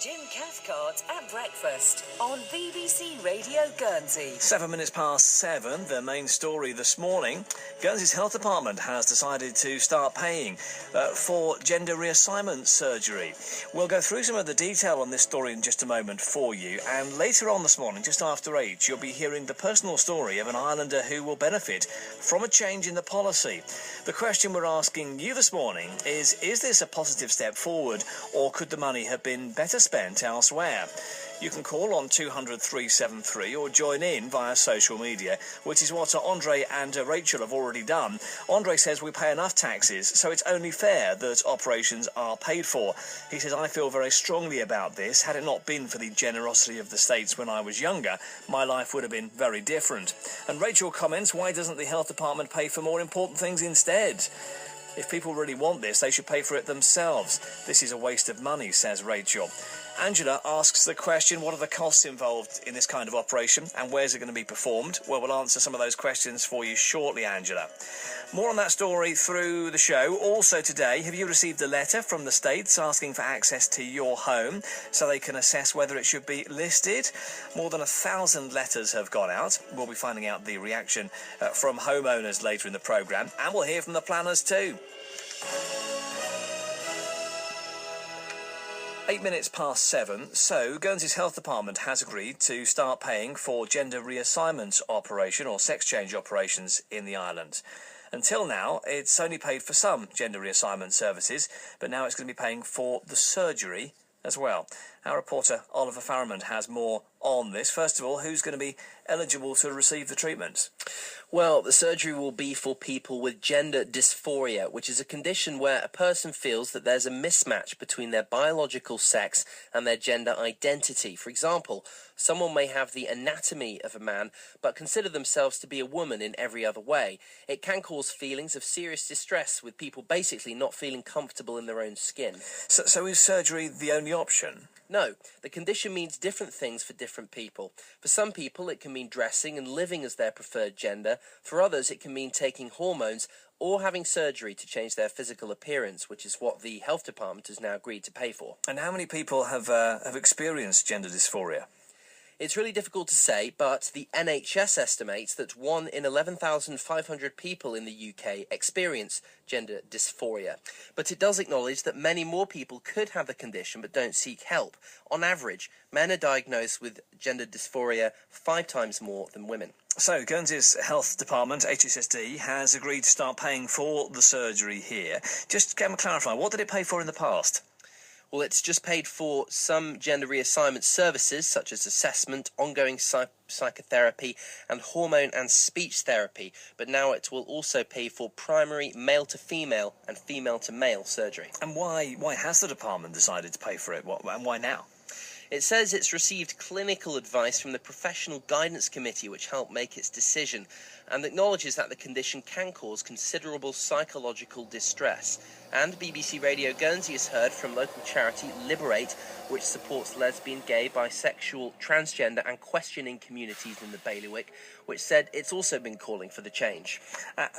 Jim Cathcart at breakfast on BBC Radio Guernsey. 7 minutes past 7, the main story this morning. Guernsey's Health Department has decided to start paying for gender reassignment surgery. We'll go through some of the detail on this story in just a moment for you. And later on this morning, just after 8, you'll be hearing the personal story of an islander who will benefit from a change in the policy. The question we're asking you this morning is this a positive step forward, or could the money have been better spent elsewhere? You can call on 200 373 or join in via social media, which is what Andre and Rachel have already done. Andre says we pay enough taxes, so it's only fair that operations are paid for. He says, I feel very strongly about this. Had it not been for the generosity of the states when I was younger, my life would have been very different. And Rachel comments, why doesn't the health department pay for more important things instead? If people really want this, they should pay for it themselves. This is a waste of money, says Rachel. Angela asks the question, what are the costs involved in this kind of operation and where's it going to be performed? Well, we'll answer some of those questions for you shortly, Angela. More on that story through the show. Also today, have you received a letter from the States asking for access to your home so they can assess whether it should be listed? More than 1,000 letters have gone out. We'll be finding out the reaction from homeowners later in the programme, and we'll hear from the planners too. 8 minutes past 7, so Guernsey's Health Department has agreed to start paying for gender reassignment operation or sex change operations in the island. Until now, it's only paid for some gender reassignment services, but now it's going to be paying for the surgery as well. Our reporter Oliver Farrimond has more on this. First of all, who's going to be eligible to receive the treatment? Well, the surgery will be for people with gender dysphoria, which is a condition where a person feels that there's a mismatch between their biological sex and their gender identity. For example, someone may have the anatomy of a man, but consider themselves to be a woman in every other way. It can cause feelings of serious distress, with people basically not feeling comfortable in their own skin. So is surgery the only option? No, the condition means different things for different people. For some people, it can mean dressing and living as their preferred gender. For others, it can mean taking hormones or having surgery to change their physical appearance, which is what the health department has now agreed to pay for. And how many people have experienced gender dysphoria? It's really difficult to say, but the NHS estimates that 1 in 11,500 people in the UK experience gender dysphoria. But it does acknowledge that many more people could have the condition but don't seek help. On average, men are diagnosed with gender dysphoria 5 times more than women. So, Guernsey's Health Department, HSSD, has agreed to start paying for the surgery here. Just can we clarify, what did it pay for in the past? Well, it's just paid for some gender reassignment services, such as assessment, ongoing psychotherapy, and hormone and speech therapy. But now it will also pay for primary male-to-female and female-to-male surgery. And why has the department decided to pay for it? And why now? It says it's received clinical advice from the Professional Guidance Committee, which helped make its decision, and acknowledges that the condition can cause considerable psychological distress. And BBC Radio Guernsey has heard from local charity Liberate, which supports lesbian, gay, bisexual, transgender and questioning communities in the bailiwick, which said it's also been calling for the change.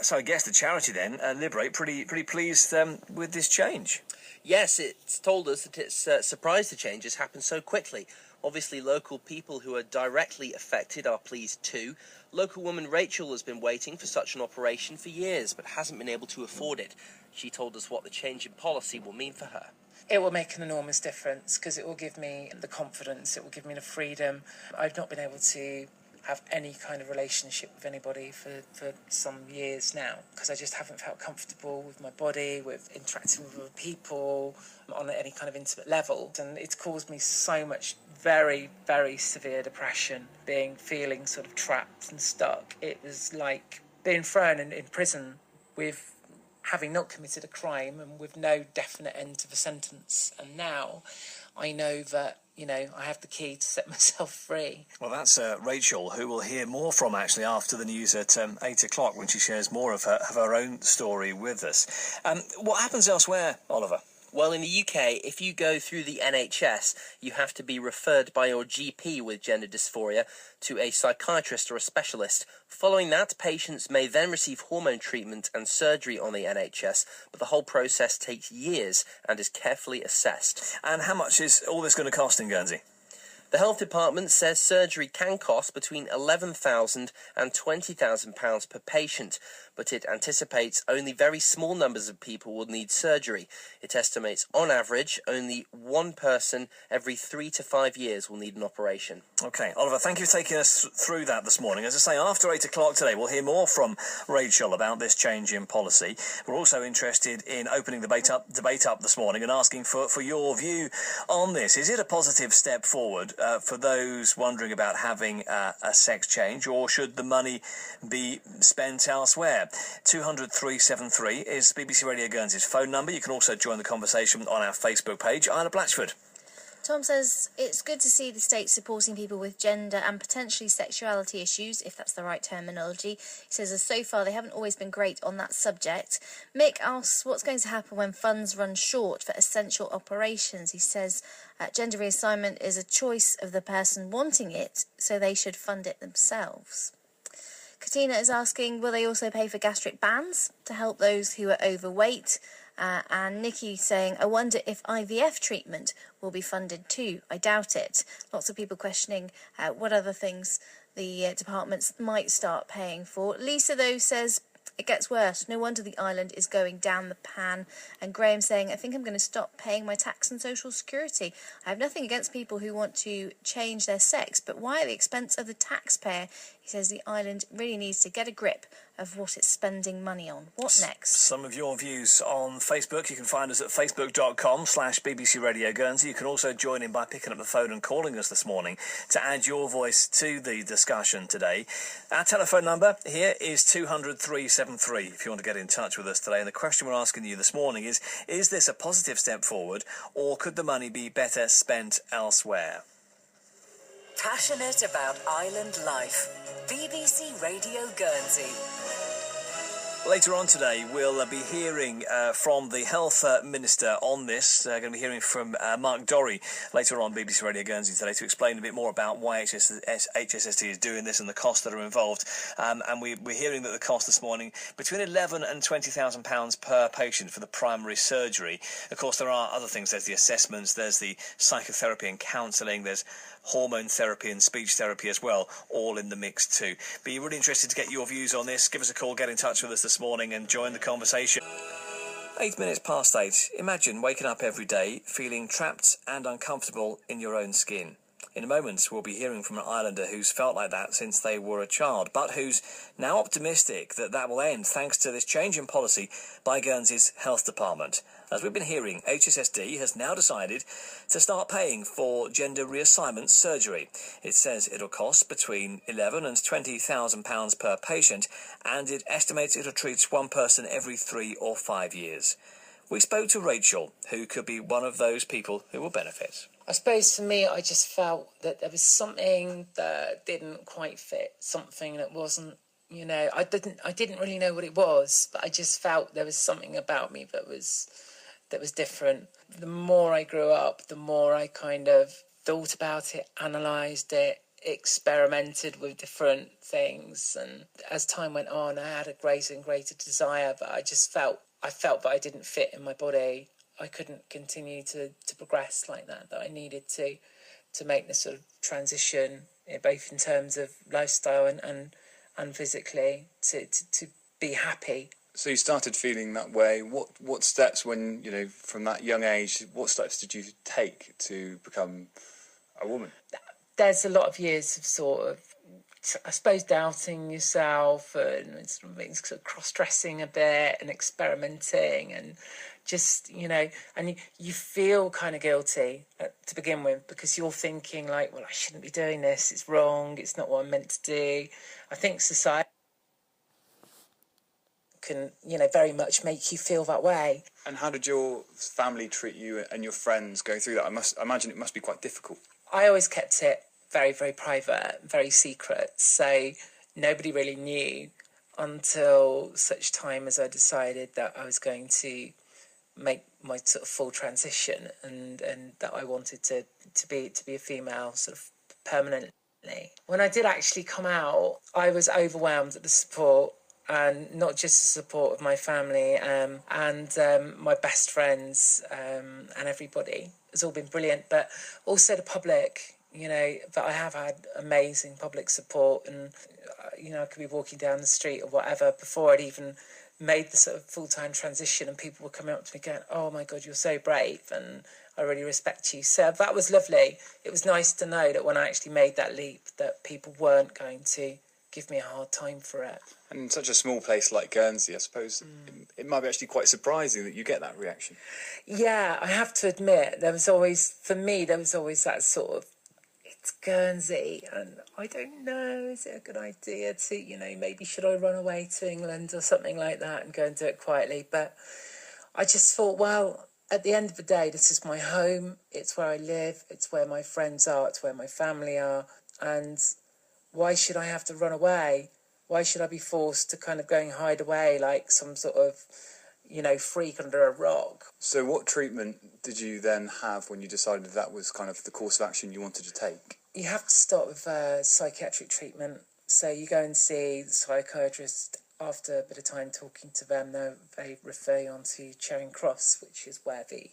So I guess the charity then, Liberate, pretty pleased with this change. Yes, it's told us that it's surprised the change has happened so quickly. Obviously, local people who are directly affected are pleased too. Local woman Rachel has been waiting for such an operation for years, but hasn't been able to afford it. She told us what the change in policy will mean for her. It will make an enormous difference because it will give me the confidence, it will give me the freedom. I've not been able to have any kind of relationship with anybody for some years now because I just haven't felt comfortable with my body, with interacting with other people on any kind of intimate level. And it's caused me so much very, very severe depression, feeling sort of trapped and stuck. It was like being thrown in prison with having not committed a crime and with no definite end to the sentence. And now I know that, I have the key to set myself free. Well, that's Rachel, who we'll hear more from, actually, after the news at 8 o'clock, when she shares more of her own story with us. What happens elsewhere, Oliver? Well, in the UK, if you go through the NHS, you have to be referred by your GP with gender dysphoria to a psychiatrist or a specialist. Following that, patients may then receive hormone treatment and surgery on the NHS, but the whole process takes years and is carefully assessed. And how much is all this going to cost in Guernsey? The Health Department says surgery can cost between £11,000 and £20,000 per patient, but it anticipates only very small numbers of people will need surgery. It estimates, on average, only one person every 3 to 5 years will need an operation. OK, Oliver, thank you for taking us through that this morning. As I say, after 8 o'clock today, we'll hear more from Rachel about this change in policy. We're also interested in opening the debate up this morning and asking for your view on this. Is it a positive step forward for those wondering about having a sex change, or should the money be spent elsewhere? 200 373 is BBC Radio Guernsey's phone number. You can also join the conversation on our Facebook page. Isla Blatchford. Tom says it's good to see the state supporting people with gender and potentially sexuality issues, if that's the right terminology. He says as so far they haven't always been great on that subject. Mick asks what's going to happen when funds run short for essential operations. He says gender reassignment is a choice of the person wanting it, so they should fund it themselves. Katina is asking, will they also pay for gastric bands to help those who are overweight? And Nikki saying, I wonder if IVF treatment will be funded too. I doubt it. Lots of people questioning what other things the departments might start paying for. Lisa, though, says it gets worse. No wonder the island is going down the pan. And Graham saying, I think I'm going to stop paying my tax and social security. I have nothing against people who want to change their sex, but why at the expense of the taxpayer? He says the island really needs to get a grip of what it's spending money on. What next? Some of your views on Facebook. You can find us at facebook.com/BBC Radio Guernsey. You can also join in by picking up the phone and calling us this morning to add your voice to the discussion today. Our telephone number here is 200 373 if you want to get in touch with us today. And the question we're asking you this morning is this a positive step forward, or could the money be better spent elsewhere? Passionate about island life. BBC Radio Guernsey. Later on today, we'll be hearing from the Health Minister on this. Going to be hearing from Mark Dorry later on BBC Radio Guernsey today to explain a bit more about why HSSD is doing this and the costs that are involved. And we're hearing that the cost this morning between £11,000 and £20,000 per patient for the primary surgery. Of course, there are other things. There's the assessments, there's the psychotherapy and counselling, there's hormone therapy and speech therapy as well, all in the mix too. Be really interested to get your views on this. Give us a call, get in touch with us this morning and join the conversation. 8 minutes past 8. Imagine waking up every day feeling trapped and uncomfortable in your own skin. In a moment, we'll be hearing from an islander who's felt like that since they were a child, but who's now optimistic that that will end thanks to this change in policy by Guernsey's Health Department. As we've been hearing, HSSD has now decided to start paying for gender reassignment surgery. It says it'll cost between £11,000 and £20,000 per patient, and it estimates it'll treat one person every 3 or 5 years. We spoke to Rachel, who could be one of those people who will benefit. I suppose for me, I just felt that there was something that didn't quite fit, something that wasn't, I didn't really know what it was, but I just felt there was something about me that was different. The more I grew up, the more I kind of thought about it, analysed it, experimented with different things, and as time went on, I had a greater and greater desire, but I felt that I didn't fit in my body. I couldn't continue to progress like that I needed to make this sort of transition, both in terms of lifestyle and physically, to be happy. So you started feeling that way. What steps, when, from that young age, what steps did you take to become a woman? There's a lot of years of sort of, I suppose, doubting yourself and sort of cross-dressing a bit and experimenting and just, and you feel kind of guilty to begin with because you're thinking like, well, I shouldn't be doing this. It's wrong. It's not what I'm meant to do. I think society can, very much make you feel that way. And how did your family treat you and your friends going through that? I imagine it must be quite difficult. I always kept it very, very private, very secret. So nobody really knew until such time as I decided that I was going to make my sort of full transition, and that I wanted to be a female sort of permanently. When I did actually come out, I was overwhelmed at the support, and not just the support of my family and my best friends and everybody. It's all been brilliant, but also the public. But I have had amazing public support, and I could be walking down the street or whatever before I'd even made the sort of full-time transition, and people were coming up to me going, "Oh my God, you're so brave, and I really respect you." So that was lovely. It was nice to know that when I actually made that leap, that people weren't going to give me a hard time for it. And in such a small place like Guernsey, I suppose it might be actually quite surprising that you get that reaction. Yeah, I have to admit, there was always that sort of, it's Guernsey, and I don't know, is it a good idea to, maybe should I run away to England or something like that and go and do it quietly? But I just thought, well, at the end of the day, this is my home, it's where I live, it's where my friends are, it's where my family are, and why should I have to run away? Why should I be forced to kind of go and hide away like some sort of, freak under a rock? So what treatment did you then have when you decided that was kind of the course of action you wanted to take? You have to start with psychiatric treatment. So you go and see the psychiatrist. After a bit of time talking to them, they refer you on to Charing Cross, which is where the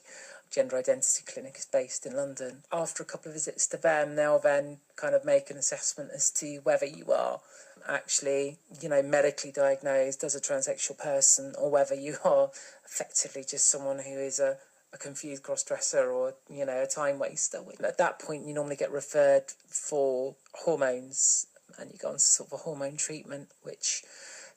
Gender Identity Clinic is based in London. After a couple of visits to them, they'll then kind of make an assessment as to whether you are actually, medically diagnosed as a transsexual person, or whether you are effectively just someone who is a confused cross-dresser or, a time waster. At that point, you normally get referred for hormones, and you go on sort of a hormone treatment, which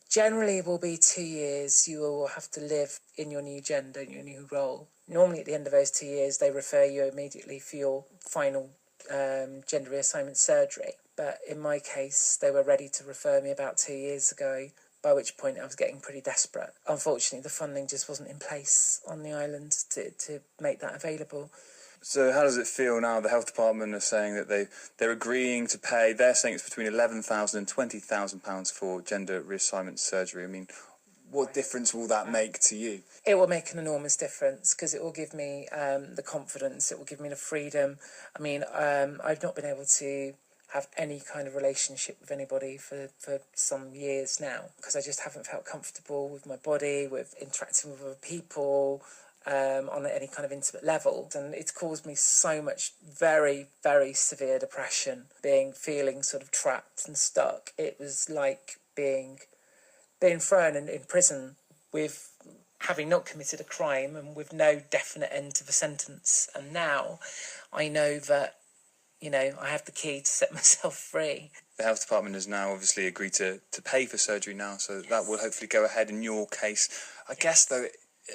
generally will be 2 years. You will have to live in your new gender, your new role. Normally at the end of those 2 years, they refer you immediately for your final gender reassignment surgery. But in my case, they were ready to refer me about 2 years ago, by which point I was getting pretty desperate. Unfortunately, the funding just wasn't in place on the island to make that available. So how does it feel now? The health department are saying that they're agreeing to pay. They're saying it's between £11,000 and £20,000 for gender reassignment surgery. I mean, what difference will that make to you? It will make an enormous difference, because it will give me the confidence. It will give me the freedom. I mean, I've not been able to have any kind of relationship with anybody for some years now, because I just haven't felt comfortable with my body, with interacting with other people, on any kind of intimate level. And it's caused me so much very, very severe depression, feeling sort of trapped and stuck. It was like being thrown in prison with having not committed a crime and with no definite end to the sentence. And now I know that, I have the key to set myself free. The health department has now obviously agreed to pay for surgery now, so that will hopefully go ahead in your case. I guess, though,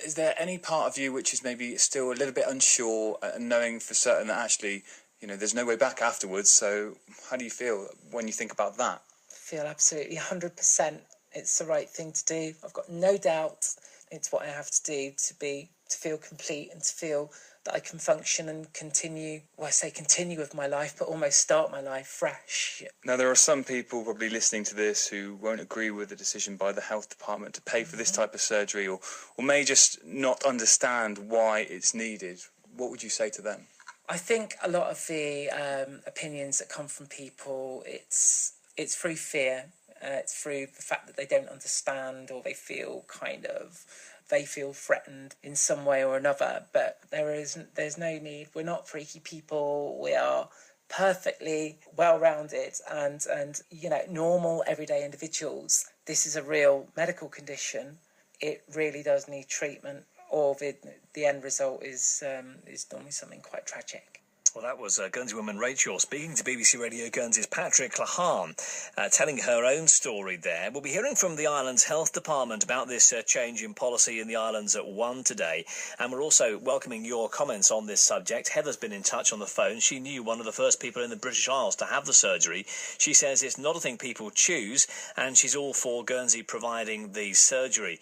is there any part of you which is maybe still a little bit unsure, and knowing for certain that actually, there's no way back afterwards? So how do you feel when you think about that? I feel absolutely 100% it's the right thing to do. I've got no doubt it's what I have to do to feel complete and to feel that I can function and continue with my life, but almost start my life fresh. Now, there are some people probably listening to this who won't agree with the decision by the health department to pay for this type of surgery, or may just not understand why it's needed. What would you say to them? I think a lot of the opinions that come from people, it's through fear. It's through the fact that they don't understand, or they feel threatened in some way or another. But there's no need. We're not freaky people. We are perfectly well-rounded and normal everyday individuals. This is a real medical condition. It really does need treatment, or the end result is normally something quite tragic. Well, that was Guernsey woman Rachel speaking to BBC Radio Guernsey's Patrick Lahan, telling her own story there. We'll be hearing from the island's health department about this change in policy in the islands at 1 today. And we're also welcoming your comments on this subject. Heather's been in touch on the phone. She knew one of the first people in the British Isles to have the surgery. She says it's not a thing people choose, and she's all for Guernsey providing the surgery.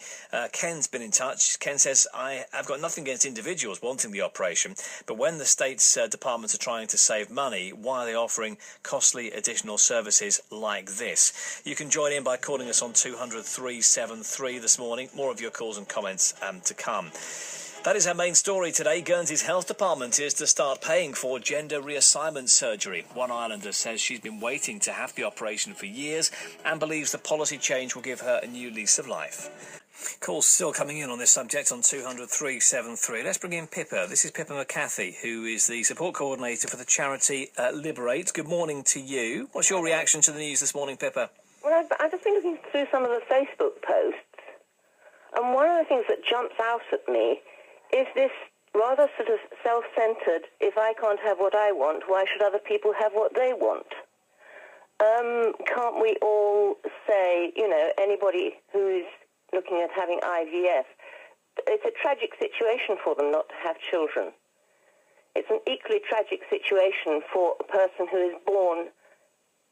Ken's been in touch. Ken says, I've got nothing against individuals wanting the operation, but when the state's department are trying to save money, why are they offering costly additional services like this? You can join in by calling us on 200 373 this morning. More of your calls and comments to come. That is our main story today. Guernsey's health department is to start paying for gender reassignment surgery. One islander says she's been waiting to have the operation for years and believes the policy change will give her a new lease of life. Calls still coming in on this subject on 200 373. Let's bring in Pippa. This is Pippa McCarthy, who is the support coordinator for the charity Liberate. Good morning to you. What's your reaction to the news this morning, Pippa? Well, I've just been looking through some of the Facebook posts, and one of the things that jumps out at me is this rather sort of self-centred, if I can't have what I want, why should other people have what they want? Can't we all say, anybody who is looking at having IVF, it's a tragic situation for them not to have children. It's an equally tragic situation for a person who is born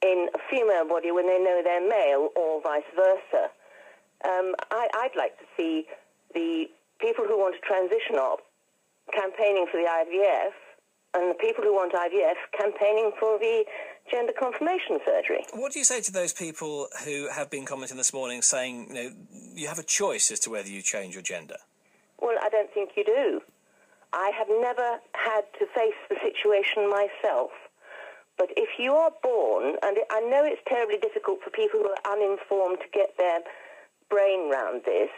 in a female body when they know they're male, or vice versa. I'd like to see the people who want to transition off campaigning for the IVF, and the people who want IVF campaigning for the gender confirmation surgery. What do you say to those people who have been commenting this morning saying, you have a choice as to whether you change your gender? Well, I don't think you do. I have never had to face the situation myself. But if you are born, and I know it's terribly difficult for people who are uninformed to get their brain round this,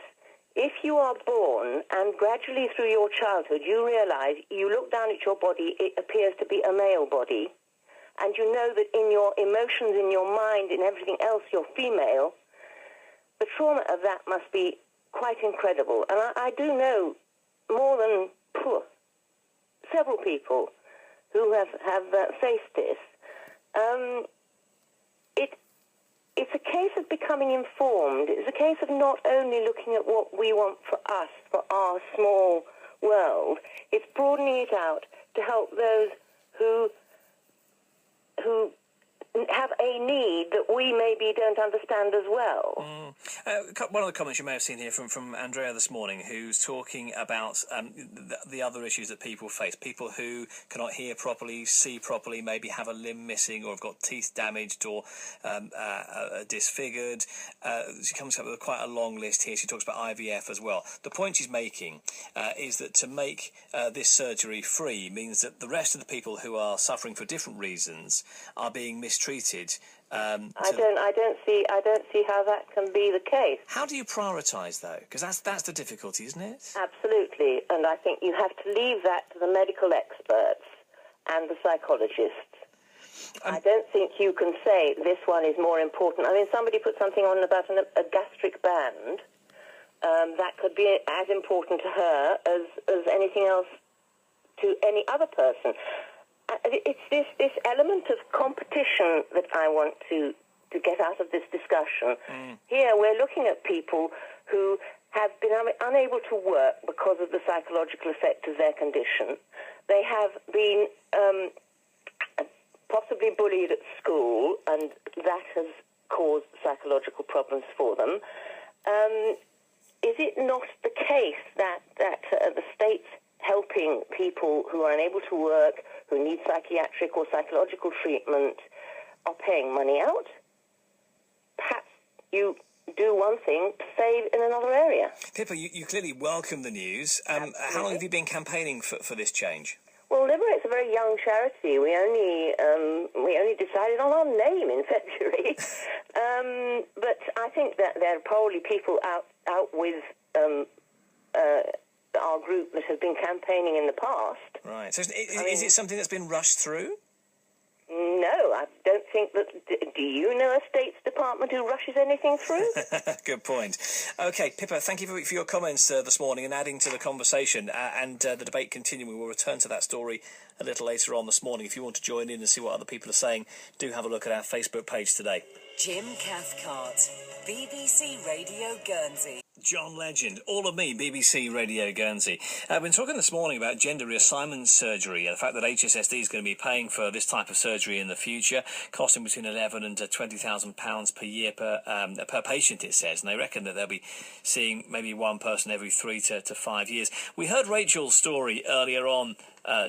if you are born and gradually through your childhood you realise, you look down at your body, it appears to be a male body, and you know that in your emotions, in your mind, in everything else, you're female, the trauma of that must be quite incredible. And I do know more than several people who have faced this. It's a case of becoming informed. It's a case of not only looking at what we want for us, for our small world. It's broadening it out to help those who have a need that we maybe don't understand as well. One of the comments you may have seen here from Andrea this morning, who's talking about the other issues that people face. People who cannot hear properly, see properly, maybe have a limb missing or have got teeth damaged or disfigured. She comes up with quite a long list here. She talks about IVF as well. The point she's making is that to make this surgery free means that the rest of the people who are suffering for different reasons are being mistreated. I don't see how that can be the case. How do you prioritise, though? Because that's the difficulty, isn't it? Absolutely, and I think you have to leave that to the medical experts and the psychologists. I don't think you can say this one is more important. I mean, somebody put something on about a gastric band. That could be as important to her as anything else to any other person. It's this element of competition that I want to get out of this discussion. Here we're looking at people who have been unable to work because of the psychological effect of their condition. They have been possibly bullied at school, and that has caused psychological problems for them. Is it not the case that the state's helping people who are unable to work, who need psychiatric or psychological treatment, are paying money out? Perhaps you do one thing to save in another area. Pippa, you clearly welcome the news. How long have you been campaigning for this change? Well, Liberate's a very young charity. We only decided on our name in February. But I think that there are probably people out with our group that have been campaigning in the past. Right. So is it something that's been rushed through? No, I don't think that... Do you know a State's Department who rushes anything through? Good point. OK, Pippa, thank you for your comments this morning and adding to the conversation and the debate continuing. We'll return to that story a little later on this morning. If you want to join in and see what other people are saying, do have a look at our Facebook page today. Jim Cathcart, BBC Radio Guernsey. John Legend, all of me, BBC Radio Guernsey. I've been talking this morning about gender reassignment surgery and the fact that HSSD is going to be paying for this type of surgery in the future, costing between £11,000 and £20,000 per year per patient, it says. And they reckon that they'll be seeing maybe one person every 3 to 5 years. We heard Rachel's story earlier on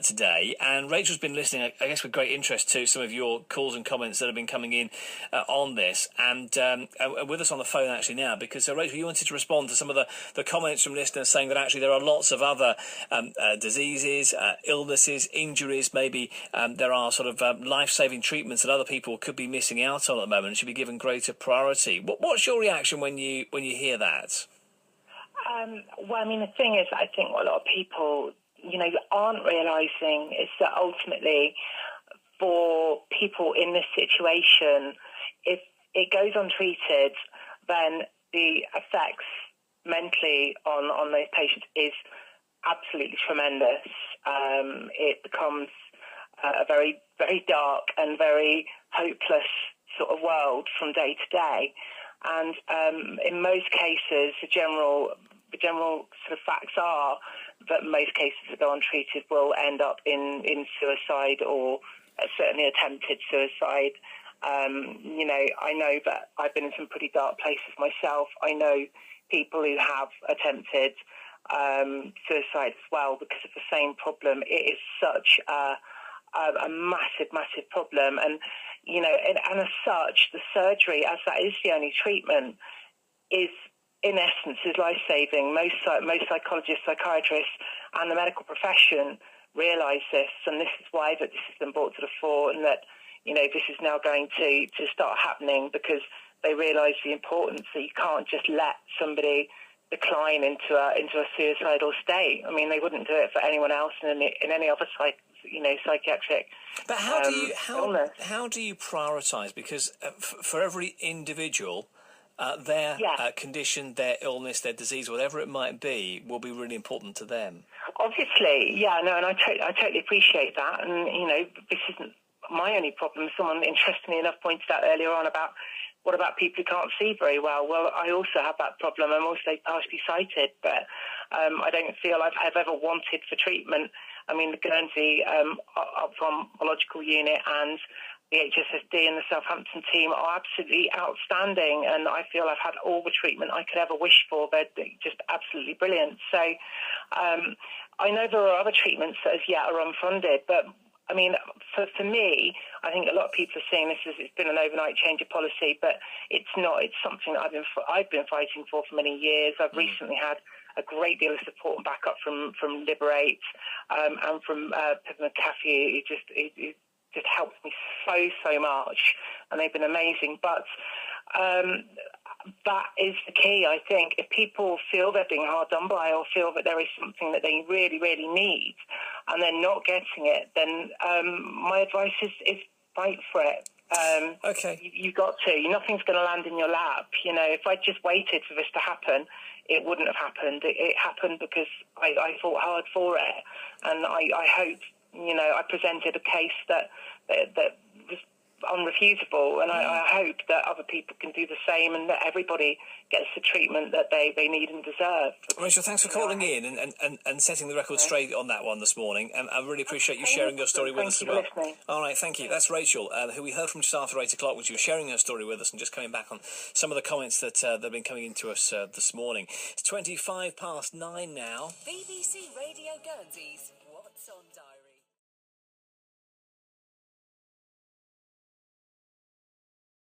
today, and Rachel's been listening, I guess, with great interest to some of your calls and comments that have been coming in on this, and with us on the phone actually now, because Rachel, you wanted to respond to some of the comments from listeners saying that actually there are lots of other diseases, illnesses, injuries, maybe there are sort of life-saving treatments that other people could be missing out on at the moment and should be given greater priority. What's your reaction when you hear that? Well, I mean, the thing is, I think what a lot of people, aren't realising is that ultimately for people in this situation, if it goes untreated, then the effects mentally on those patients is absolutely tremendous. It becomes a very, very dark and very hopeless sort of world from day to day. And in most cases, the general sort of facts are that most cases that go untreated will end up in suicide or certainly attempted suicide. I know that I've been in some pretty dark places myself. I know people who have attempted suicide as well because of the same problem. It is such a massive, massive problem. And, and as such, the surgery, as that is the only treatment, is in essence is life-saving. Most psychologists, psychiatrists and the medical profession realise this, and this is why that this has been brought to the fore, and that, this is now going to start happening, because they realise the importance that you can't just let somebody decline into a suicidal state. I mean, they wouldn't do it for anyone else in any other psychiatric. But how do you prioritise? Because for every individual, their condition, their illness, their disease, whatever it might be, will be really important to them. Obviously, and I totally appreciate that. And this isn't my only problem. Someone interestingly enough pointed out earlier on about what about people who can't see very well. Well, I also have that problem. I'm also partially sighted, but I don't feel I've ever wanted for treatment. I mean, the Guernsey ophthalmological unit and the HSSD and the Southampton team are absolutely outstanding, and I feel I've had all the treatment I could ever wish for. They're just absolutely brilliant. So I know there are other treatments that as yet are unfunded, but I mean, for me, I think a lot of people are seeing this as it's been an overnight change of policy, but it's not. It's something that I've been fighting for many years. I've recently had a great deal of support and backup from Liberate and from Pippa, who just helped me so much, and they've been amazing. But that is the key, I think. If people feel they're being hard done by, or feel that there is something that they really, really need, and they're not getting it, then my advice is fight for it. Okay. You've got to. Nothing's going to land in your lap. If I just waited for this to happen, it wouldn't have happened. It happened because I fought hard for it, and I hope, I presented a case that was unrefutable, and I hope that other people can do the same, and that everybody gets the treatment that they need and deserve. Rachel, thanks for calling in and setting the record straight on that one this morning, and I really appreciate you sharing your story with us as well. Listening. All right, thank you. That's Rachel, who we heard from just after 8 o'clock, which was sharing her story with us and just coming back on some of the comments that have been coming into us this morning. It's 9:25 now. BBC Radio Guernsey's What's on